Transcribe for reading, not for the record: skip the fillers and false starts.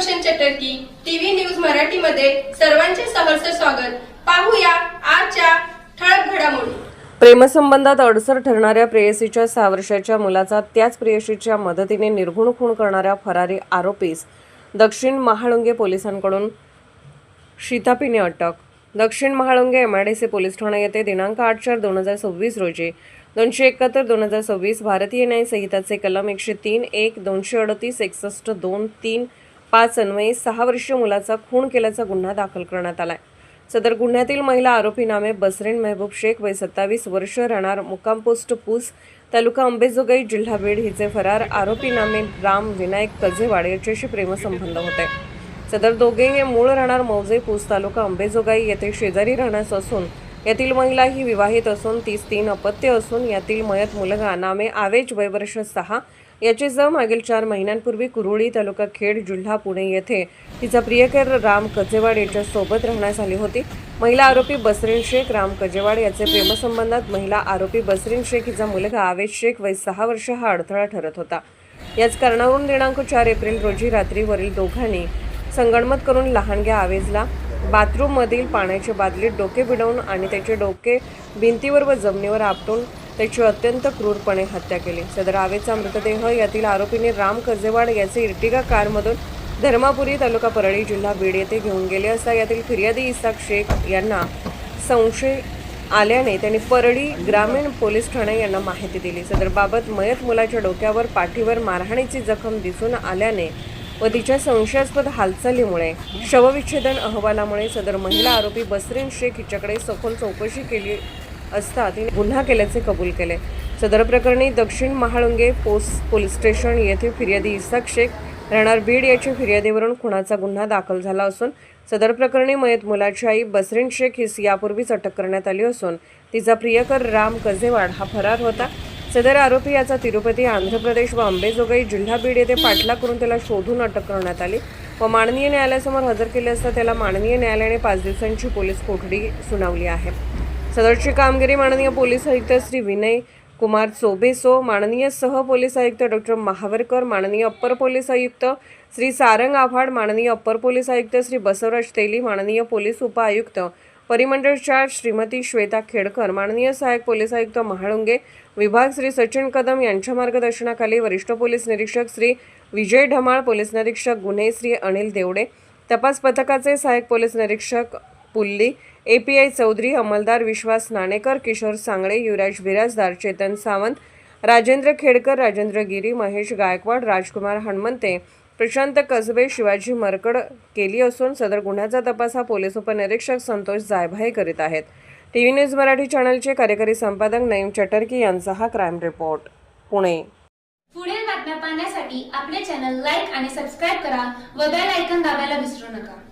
दक्षिण चटर्की TV news Marathi मध्ये सर्वांचे सहर्ष स्वागत। पाहूया आजच्या ठळक घडामोडी। प्रेमसंबंधात अडसर ठरणाऱ्या प्रेयसीच्या 6 वर्षाच्या मुलाचा त्याच प्रेयसीच्या मदतीने निर्घुण खून करणाऱ्या फरारी आरोपीस दक्षिण महाळुंगे पोलिसांकडून शिताफीने अटक। दक्षिण महाळुंगे एमआयडीसी पोलीस ठाणे येथे दिनांक 8/4/2026 रोजी 271/2026 भारतीय न्याय संहिताचे कलम 103(1), 238, 61(2), 3, 5 अन्वये 6 वर्षीय मुलाचा खून केल्याचा गुन्हा दाखल करण्यात आलाय। सदर गुन्ह्यातील महिला आरोपी नामे बसरीन महबूब शेख वय 27 वर्ष राहणार मुक्काम पोस्ट पूस तालुका अंबेजोगाई जिल्हा बीड हिचे फरार आरोपी नामे राम विनायक कजेवाड याच्याशी प्रेमसंबंध होते। सदर दोघे हे मूळ राहणार मौजे पूस तालुका अंबेजोगाई येथे शेजारी राहण्यास असून यातील महिला ही विवाहित असून 3 अपत्य असून यातील मयत मुलगा नामे आवेज वय वर्ष 6 याची मागील 4 महिन्यांपूर्वी कुरुळी तालुका खेड जिल्हा पुणे येथे तिचा प्रियकर राम कजेवाड याच्या सोबत राहण्यास आली होती। महिला आरोपी बसरीन शेख राम कजेवाड याचे प्रेमसंबंधात महिला आरोपी बसरीन शेख हिचा मुलगा आवेज शेख वय 6 वर्ष हा अडथळा ठरत होता। याच कारणावरून दिनांक 4 एप्रिल रोजी रात्री वरील दोघांनी संगणमत करून लहानग्या आवेजला बाथरूम मधील पाण्याच्या बादलीत डोके भिडवून आणि त्याचे डोके भिंतीवर व जमिनीवर आपटून त्याची अत्यंत क्रूरपणे हत्या केली। सदर आवेजचा मृतदेह यातील आरोपीने राम कजेवाड याचे इर्टिगा कारमधून धर्मापुरी तालुका परळी जिल्हा बीड येथे घेऊन गेले असता यातील फिर्यादी इसाक शेख यांना संशय आल्याने त्यांनी परळी ग्रामीण पोलीस ठाणे यांना माहिती दिली। सदर बाबत मयत मुलाच्या डोक्यावर पाठीवर मारहाणीची जखम दिसून आल्याने व तिच्या संशयास्पद हालचालीमुळे शवविच्छेदन अहवालामुळे सदर महिला आरोपी बसरीन शेख हिच्याकडे सखोल चौकशी केली असता तिने गुन्हा केल्याचे कबूल केले। सदर प्रकरणी दक्षिण महाळुंगे पोलीस स्टेशन येथे फिर्यादी इसाक शेख राहणार बीड याच्या फिर्यादीवरून खुनाचा गुन्हा दाखल झाला असून सदर प्रकरणी मयत मुलाची आई बसरीन शेख हिस यापूर्वीच अटक करण्यात आली असून तिचा प्रियकर राम कजेवाड हा फरार होता। सदर आरोपी याचा तिरुपती आंध्र प्रदेश व अंबेजोगाई जिल्हा बीड येथे पाठलाग करून त्याला शोधून अटक करण्यात आली व माननीय न्यायालयासमोर हजर केले असता त्याला माननीय न्यायालयाने 5 दिवसांची पोलीस कोठडी सुनावली आहे। सदरची कामगिरी माननीय पोलीस आयुक्त श्री विनय कुमार चोबेसो, माननीय सह पोलीस आयुक्त डॉक्टर महावरकर, माननीय अप्पर पोलीस आयुक्त श्री सारंग आव्हाड, माननीय अप्पर पोलीस आयुक्त श्री बसवराज तेली, माननीय पोलीस उपआयुक्त परिमंडळ 4 श्रीमती श्वेता खेडकर, माननीय सहाय्यक पोलीस आयुक्त महाळुंगे विभाग श्री सचिन कदम यांच्या मार्गदर्शनाखाली वरिष्ठ पोलीस निरीक्षक श्री विजय ढमाळ, पोलीस निरीक्षक गुन्हे श्री अनिल देवडे, तपास पथकाचे सहाय्यक पोलीस निरीक्षक पुल्ली, API चौधरी, अंमलदार विश्वास नाणेकर, किशोर सांगळे, युवराज बिराजदार, चेतन सावंत, राजेंद्र खेडकर, राजेंद्र गिरी, महेश गायकवाड, राजकुमार हनुमंते, प्रशांत कसबे, शिवाजी मरकड केली असून सदर गुन्ह्याचा तपास हा पोलीस उपनिरीक्षक संतोष जायभाई करीत आहेत। टीव्ही न्यूज मराठी चॅनलचे कार्यकारी संपादक नईम चटर्की यांचा हा क्राईम रिपोर्ट पुणे। पुढील बातम्या पाहण्यासाठी आपले चॅनल लाईक आणि सबस्क्राईब करा व बेल आयकॉन दाबायला विसरू नका।